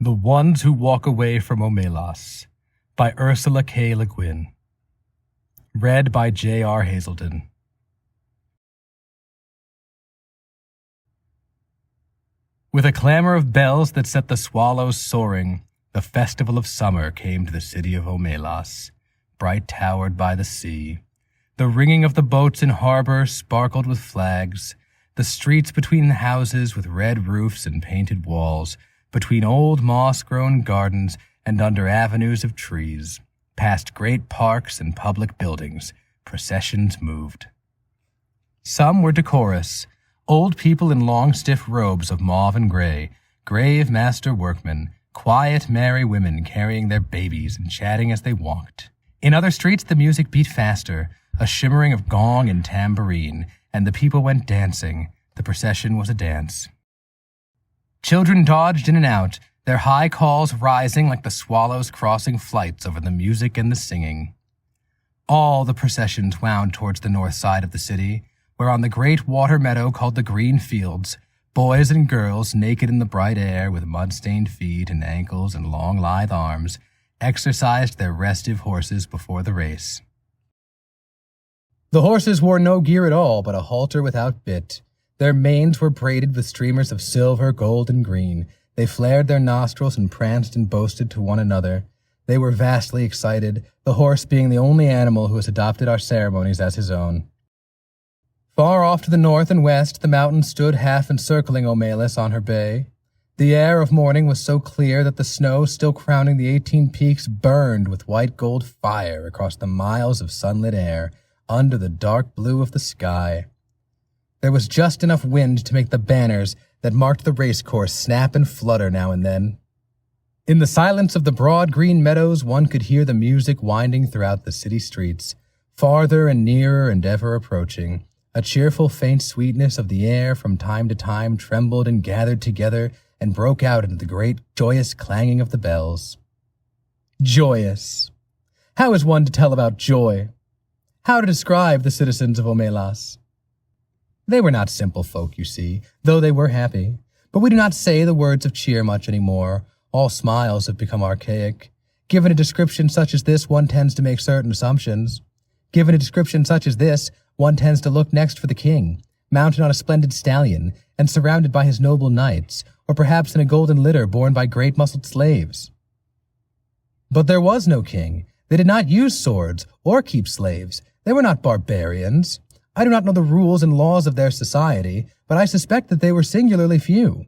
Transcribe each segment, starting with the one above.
The Ones Who Walk Away from Omelas by Ursula K. Le Guin. Read by J.R. Hazelden. With a clamor of bells that set the swallows soaring, the festival of summer came to the city of Omelas, bright-towered by the sea. The ringing of the boats in harbor sparkled with flags, the streets between the houses with red roofs and painted walls, between old moss-grown gardens and under avenues of trees, past great parks and public buildings, processions moved. Some were decorous, old people in long stiff robes of mauve and gray, grave master workmen, quiet merry women carrying their babies and chatting as they walked. In other streets the music beat faster, a shimmering of gong and tambourine, and the people went dancing. The procession was a dance. Children dodged in and out, their high calls rising like the swallows crossing flights over the music and the singing. All the processions wound towards the north side of the city, where on the great water meadow called the Green Fields, boys and girls naked in the bright air with mud-stained feet and ankles and long lithe arms, exercised their restive horses before the race. The horses wore no gear at all but a halter without bit. Their manes were braided with streamers of silver, gold, and green. They flared their nostrils and pranced and boasted to one another. They were vastly excited, the horse being the only animal who has adopted our ceremonies as his own. Far off to the north and west, the mountain stood half encircling Omelas on her bay. The air of morning was so clear that the snow still crowning the 18 peaks burned with white gold fire across the miles of sunlit air under the dark blue of the sky. There was just enough wind to make the banners that marked the racecourse snap and flutter now and then. In the silence of the broad green meadows, one could hear the music winding throughout the city streets, farther and nearer and ever approaching. A cheerful faint sweetness of the air from time to time trembled and gathered together and broke out into the great joyous clanging of the bells. Joyous! How is one to tell about joy? How to describe the citizens of Omelas? They were not simple folk, you see, though they were happy. But we do not say the words of cheer much anymore. All smiles have become archaic. Given a description such as this, one tends to make certain assumptions. Given a description such as this, one tends to look next for the king, mounted on a splendid stallion and surrounded by his noble knights, or perhaps in a golden litter borne by great-muscled slaves. But there was no king. They did not use swords or keep slaves. They were not barbarians. I do not know the rules and laws of their society, but I suspect that they were singularly few.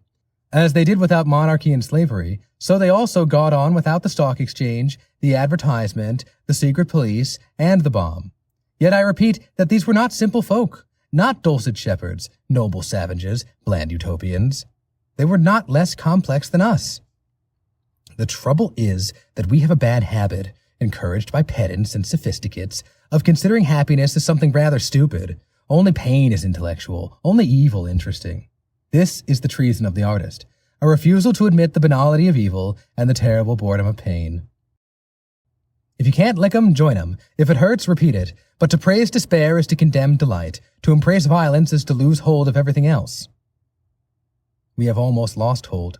As they did without monarchy and slavery, so they also got on without the stock exchange, the advertisement, the secret police, and the bomb. Yet I repeat that these were not simple folk, not dulcet shepherds, noble savages, bland utopians. They were not less complex than us. The trouble is that we have a bad habit, encouraged by pedants and sophisticates, of considering happiness as something rather stupid. Only pain is intellectual, only evil interesting. This is the treason of the artist, a refusal to admit the banality of evil and the terrible boredom of pain. If you can't lick 'em, join 'em. If it hurts, repeat it. But to praise despair is to condemn delight. To embrace violence is to lose hold of everything else. We have almost lost hold.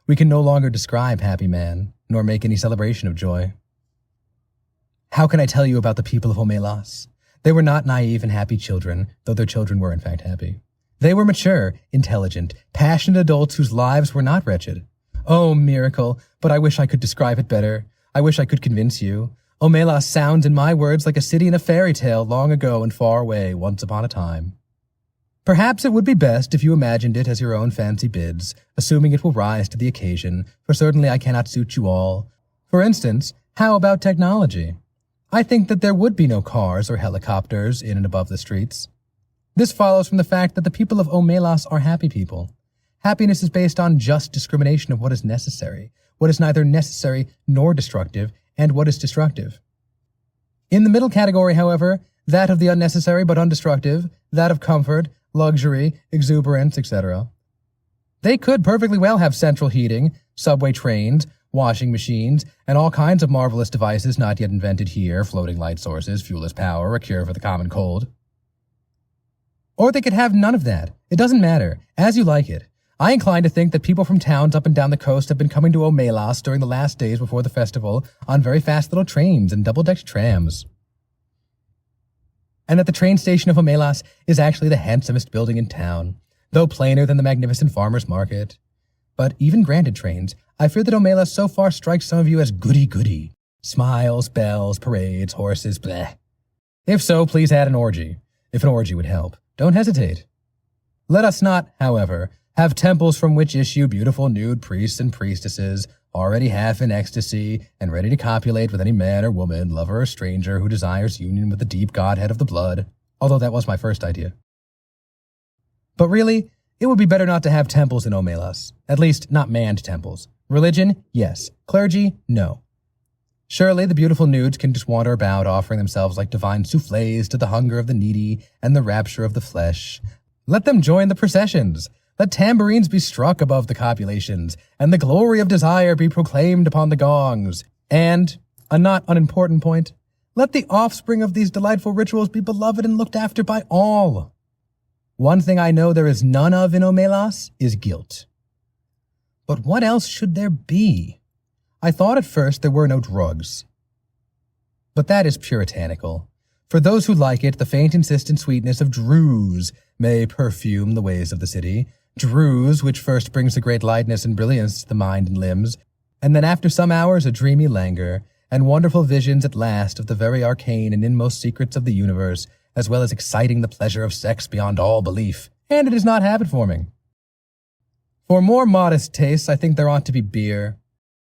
We can no longer describe happy man, nor make any celebration of joy. How can I tell you about the people of Omelas? They were not naive and happy children, though their children were in fact happy. They were mature, intelligent, passionate adults whose lives were not wretched. Oh, miracle, but I wish I could describe it better. I wish I could convince you. Omelas sounds in my words like a city in a fairy tale long ago and far away, once upon a time. Perhaps it would be best if you imagined it as your own fancy bids, assuming it will rise to the occasion, for certainly I cannot suit you all. For instance, how about technology? I think that there would be no cars or helicopters in and above the streets. This follows from the fact that the people of Omelas are happy people. Happiness is based on just discrimination of what is necessary, what is neither necessary nor destructive, and what is destructive. In the middle category, however, that of the unnecessary but undestructive, that of comfort, luxury, exuberance, etc. They could perfectly well have central heating, subway trains, washing machines, and all kinds of marvelous devices not yet invented here, floating light sources, fuelless power, a cure for the common cold. Or they could have none of that. It doesn't matter, as you like it. I incline to think that people from towns up and down the coast have been coming to Omelas during the last days before the festival on very fast little trains and double-decked trams. And that the train station of Omelas is actually the handsomest building in town, though plainer than the magnificent farmer's market. But even granted trains, I fear that Omelas so far strikes some of you as goody-goody. Smiles, bells, parades, horses, bleh. If so, please add an orgy. If an orgy would help, don't hesitate. Let us not, however, have temples from which issue beautiful nude priests and priestesses, already half in ecstasy and ready to copulate with any man or woman, lover or stranger who desires union with the deep godhead of the blood, although that was my first idea. But really, it would be better not to have temples in Omelas, at least not manned temples. Religion, yes. Clergy, no. Surely the beautiful nudes can just wander about offering themselves like divine soufflés to the hunger of the needy and the rapture of the flesh. Let them join the processions. Let tambourines be struck above the copulations, and the glory of desire be proclaimed upon the gongs. And, a not unimportant point, let the offspring of these delightful rituals be beloved and looked after by all. One thing I know there is none of in Omelas is guilt. But what else should there be? I thought at first there were no drugs. But that is puritanical. For those who like it, the faint insistent sweetness of druse may perfume the ways of the city. Druse, which first brings a great lightness and brilliance to the mind and limbs, and then after some hours a dreamy languor, and wonderful visions at last of the very arcane and inmost secrets of the universe, as well as exciting the pleasure of sex beyond all belief, and it is not habit-forming. For more modest tastes, I think there ought to be beer.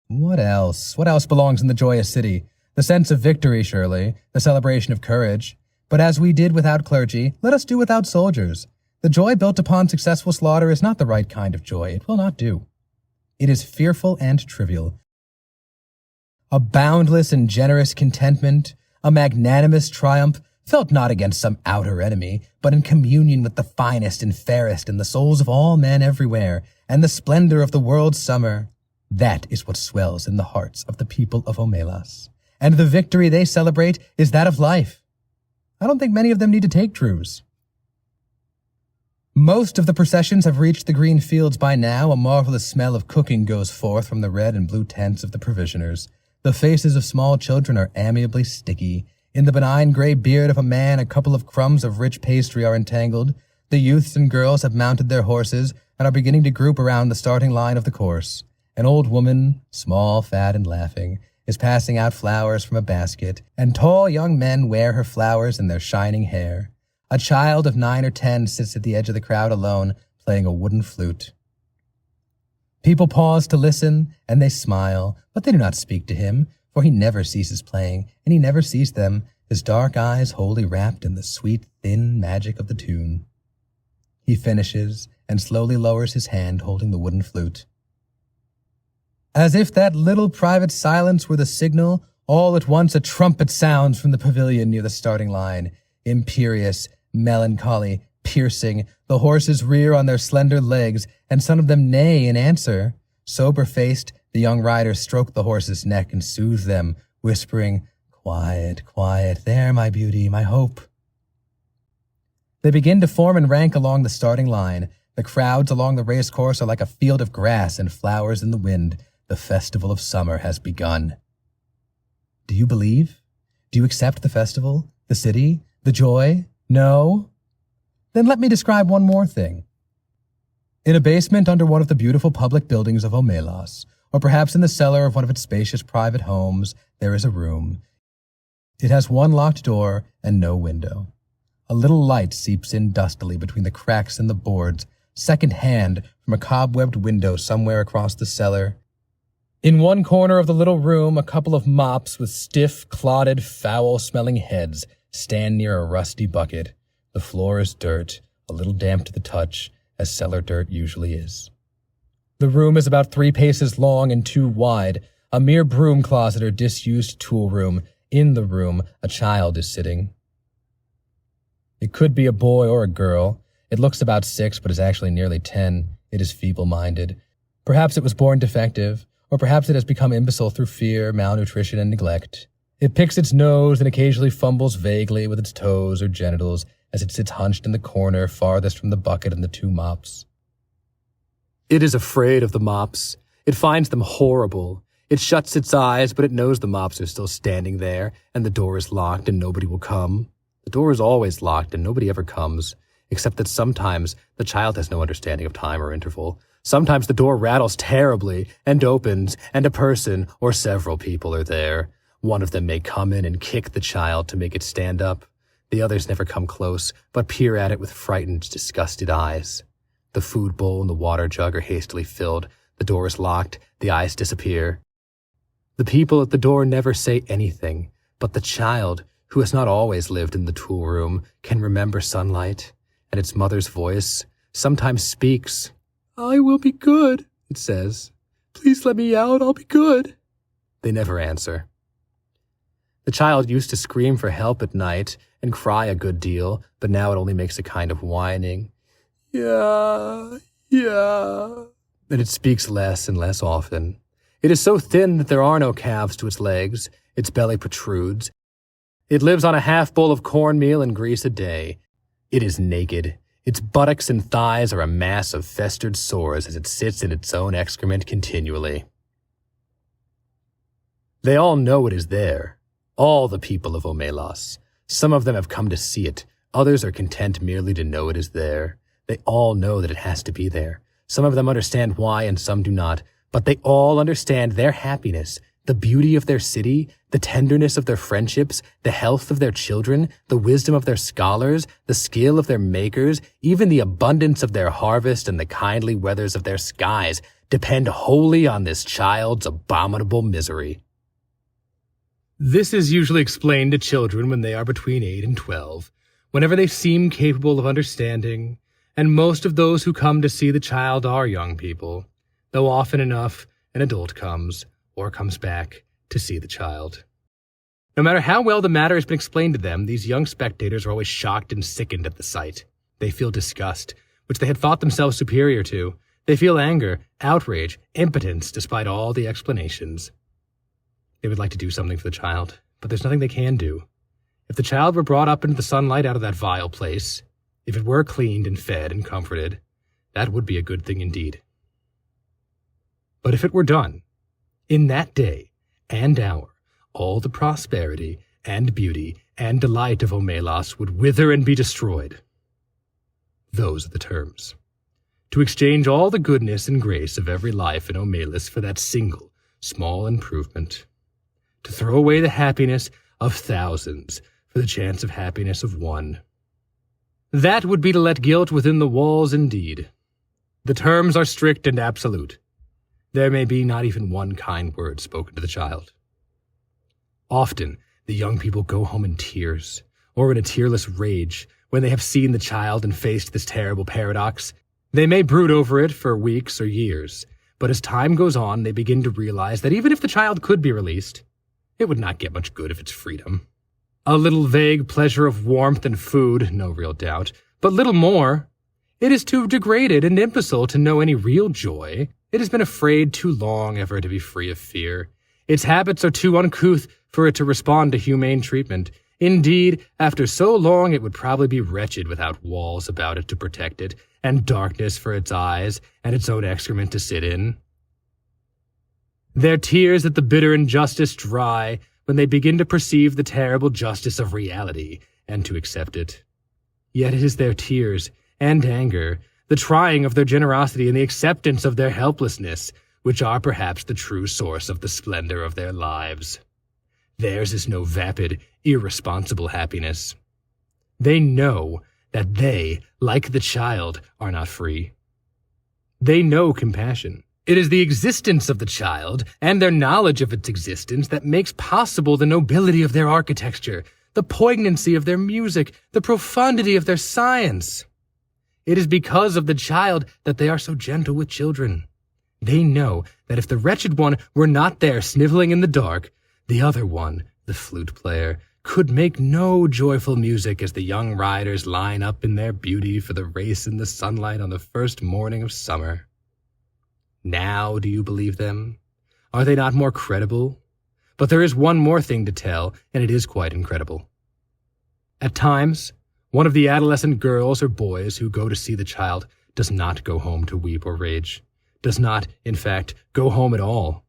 What else? What else belongs in the joyous city? The sense of victory, surely, the celebration of courage. But as we did without clergy, let us do without soldiers. The joy built upon successful slaughter is not the right kind of joy. It will not do. It is fearful and trivial. A boundless and generous contentment, a magnanimous triumph, felt not against some outer enemy, but in communion with the finest and fairest in the souls of all men everywhere, and the splendor of the world's summer. That is what swells in the hearts of the people of Omelas. And the victory they celebrate is that of life. I don't think many of them need to take truce. Most of the processions have reached the green fields by now. A marvelous smell of cooking goes forth from the red and blue tents of the provisioners. The faces of small children are amiably sticky. In the benign gray beard of a man, a couple of crumbs of rich pastry are entangled. The youths and girls have mounted their horses and are beginning to group around the starting line of the course. An old woman, small, fat, and laughing, is passing out flowers from a basket, and tall young men wear her flowers in their shining hair. A child of 9 or 10 sits at the edge of the crowd alone, playing a wooden flute. People pause to listen, and they smile, but they do not speak to him, for he never ceases playing, and he never sees them, his dark eyes wholly wrapped in the sweet, thin magic of the tune. He finishes, and slowly lowers his hand holding the wooden flute. As if that little private silence were the signal, all at once a trumpet sounds from the pavilion near the starting line. Imperious, melancholy, piercing, the horses rear on their slender legs, and some of them neigh in answer. Sober-faced, the young riders stroke the horse's neck and soothe them, whispering, "Quiet, quiet, there, my beauty, my hope." They begin to form in rank along the starting line. The crowds along the racecourse are like a field of grass and flowers in the wind. The festival of summer has begun. Do you believe? Do you accept the festival, the city, the joy? No? Then let me describe one more thing. In a basement under one of the beautiful public buildings of Omelas, or perhaps in the cellar of one of its spacious private homes, there is a room. It has one locked door and no window. A little light seeps in dustily between the cracks in the boards, second-hand from a cobwebbed window somewhere across the cellar. In one corner of the little room, a couple of mops with stiff, clotted, foul-smelling heads stand near a rusty bucket. The floor is dirt, a little damp to the touch, as cellar dirt usually is. The room is about 3 paces long and 2 wide, a mere broom closet or disused tool room. In the room, a child is sitting. It could be a boy or a girl. It looks about 6, but is actually nearly 10. It is feeble-minded. Perhaps it was born defective, or perhaps it has become imbecile through fear, malnutrition, and neglect. It picks its nose and occasionally fumbles vaguely with its toes or genitals as it sits hunched in the corner farthest from the bucket and the 2 mops. It is afraid of the mops. It finds them horrible. It shuts its eyes, but it knows the mops are still standing there, and the door is locked and nobody will come. The door is always locked and nobody ever comes, except that sometimes the child has no understanding of time or interval. Sometimes the door rattles terribly and opens, and a person or several people are there. One of them may come in and kick the child to make it stand up. The others never come close, but peer at it with frightened, disgusted eyes. The food bowl and the water jug are hastily filled. The door is locked. The eyes disappear. The people at the door never say anything, but the child, who has not always lived in the tool room, can remember sunlight, and its mother's voice sometimes speaks. "I will be good," it says. "Please let me out, I'll be good." They never answer. The child used to scream for help at night and cry a good deal, but now it only makes a kind of whining. Yeah. And it speaks less and less often. It is so thin that there are no calves to its legs. Its belly protrudes. It lives on a half bowl of cornmeal and grease a day. It is naked. Its buttocks and thighs are a mass of festered sores as it sits in its own excrement continually. They all know it is there. All the people of Omelas. Some of them have come to see it. Others are content merely to know it is there. They all know that it has to be there. Some of them understand why and some do not, but they all understand their happiness, the beauty of their city, the tenderness of their friendships, the health of their children, the wisdom of their scholars, the skill of their makers, even the abundance of their harvest and the kindly weathers of their skies depend wholly on this child's abominable misery. This is usually explained to children when they are between 8 and 12, whenever they seem capable of understanding, and most of those who come to see the child are young people, though often enough an adult comes, or comes back, to see the child. No matter how well the matter has been explained to them, these young spectators are always shocked and sickened at the sight. They feel disgust, which they had thought themselves superior to. They feel anger, outrage, impotence, despite all the explanations. They would like to do something for the child, but there's nothing they can do. If the child were brought up into the sunlight out of that vile place, if it were cleaned and fed and comforted, that would be a good thing indeed. But if it were done, in that day and hour, all the prosperity and beauty and delight of Omelas would wither and be destroyed. Those are the terms. To exchange all the goodness and grace of every life in Omelas for that single, small improvement. To throw away the happiness of thousands for the chance of happiness of one. That would be to let guilt within the walls indeed. The terms are strict and absolute. There may be not even one kind word spoken to the child. Often, the young people go home in tears, or in a tearless rage, when they have seen the child and faced this terrible paradox. They may brood over it for weeks or years, but as time goes on, they begin to realize that even if the child could be released, it would not get much good of its freedom. A little vague pleasure of warmth and food, no real doubt, but little more. It is too degraded and imbecile to know any real joy. It has been afraid too long ever to be free of fear. Its habits are too uncouth for it to respond to humane treatment. Indeed, after so long it would probably be wretched without walls about it to protect it, and darkness for its eyes, and its own excrement to sit in. Their tears at the bitter injustice dry when they begin to perceive the terrible justice of reality, and to accept it. Yet it is their tears and anger, the trying of their generosity and the acceptance of their helplessness, which are perhaps the true source of the splendor of their lives. Theirs is no vapid, irresponsible happiness. They know that they, like the child, are not free. They know compassion. It is the existence of the child and their knowledge of its existence that makes possible the nobility of their architecture, the poignancy of their music, the profundity of their science. It is because of the child that they are so gentle with children. They know that if the wretched one were not there sniveling in the dark, the other one, the flute player, could make no joyful music as the young riders line up in their beauty for the race in the sunlight on the first morning of summer. Now do you believe them? Are they not more credible? But there is one more thing to tell, and it is quite incredible. At times, one of the adolescent girls or boys who go to see the child does not go home to weep or rage. does not, in fact, go home at all.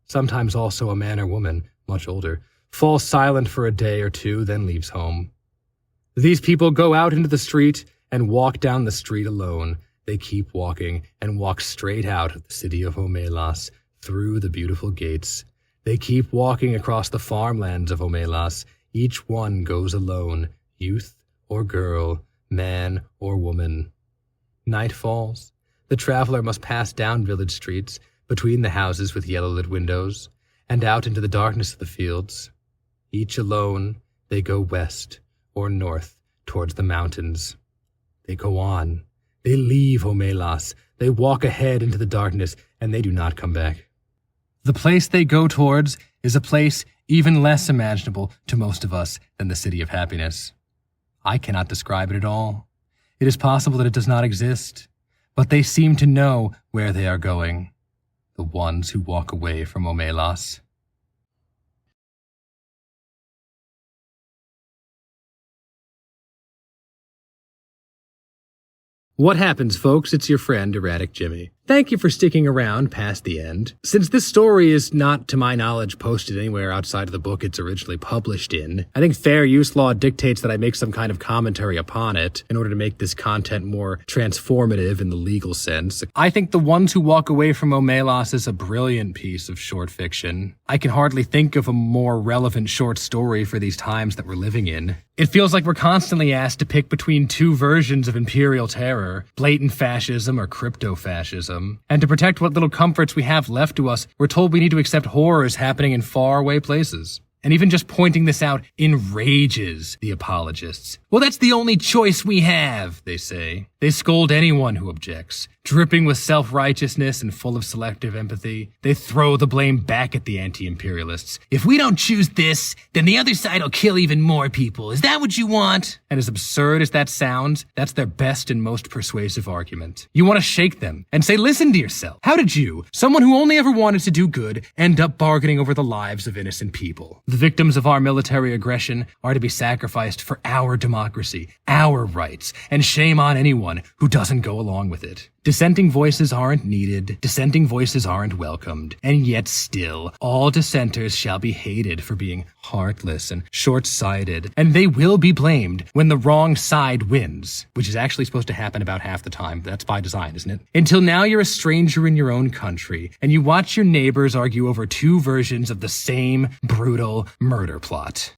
Sometimes also a man or woman, much older, falls silent for a day or two, then leaves home. These people go out into the street and walk down the street alone. They keep walking and walk straight out of the city of Omelas, through the beautiful gates. They keep walking across the farmlands of Omelas. Each one goes alone, youth or girl, man or woman. Night falls. The traveler must pass down village streets, between the houses with yellow-lit windows, and out into the darkness of the fields. Each alone, they go west or north towards the mountains. They go on. They leave Omelas. They walk ahead into the darkness, and they do not come back. The place they go towards is a place even less imaginable to most of us than the City of Happiness. I cannot describe it at all. It is possible that it does not exist, but they seem to know where they are going, the ones who walk away from Omelas. What happens, folks? It's your friend, Erratic Jimmy. Thank you for sticking around past the end. Since this story is not, to my knowledge, posted anywhere outside of the book it's originally published in, I think fair use law dictates that I make some kind of commentary upon it in order to make this content more transformative in the legal sense. I think The Ones Who Walk Away from Omelas is a brilliant piece of short fiction. I can hardly think of a more relevant short story for these times that we're living in. It feels like we're constantly asked to pick between two versions of imperial terror, blatant fascism or crypto-fascism. And to protect what little comforts we have left to us, we're told we need to accept horrors happening in faraway places. And even just pointing this out enrages the apologists. Well, that's the only choice we have, they say. They scold anyone who objects. Dripping with self-righteousness and full of selective empathy, they throw the blame back at the anti-imperialists. If we don't choose this, then the other side will kill even more people. Is that what you want? And as absurd as that sounds, that's their best and most persuasive argument. You want to shake them and say, listen to yourself. How did you, someone who only ever wanted to do good, end up bargaining over the lives of innocent people? The victims of our military aggression are to be sacrificed for our democracy, our rights, and shame on anyone who doesn't go along with it. Dissenting voices aren't needed, dissenting voices aren't welcomed, and yet still, all dissenters shall be hated for being heartless and short-sighted, and they will be blamed when the wrong side wins, which is actually supposed to happen about half the time. That's by design, isn't it? Until now you're a stranger in your own country, and you watch your neighbors argue over two versions of the same brutal murder plot.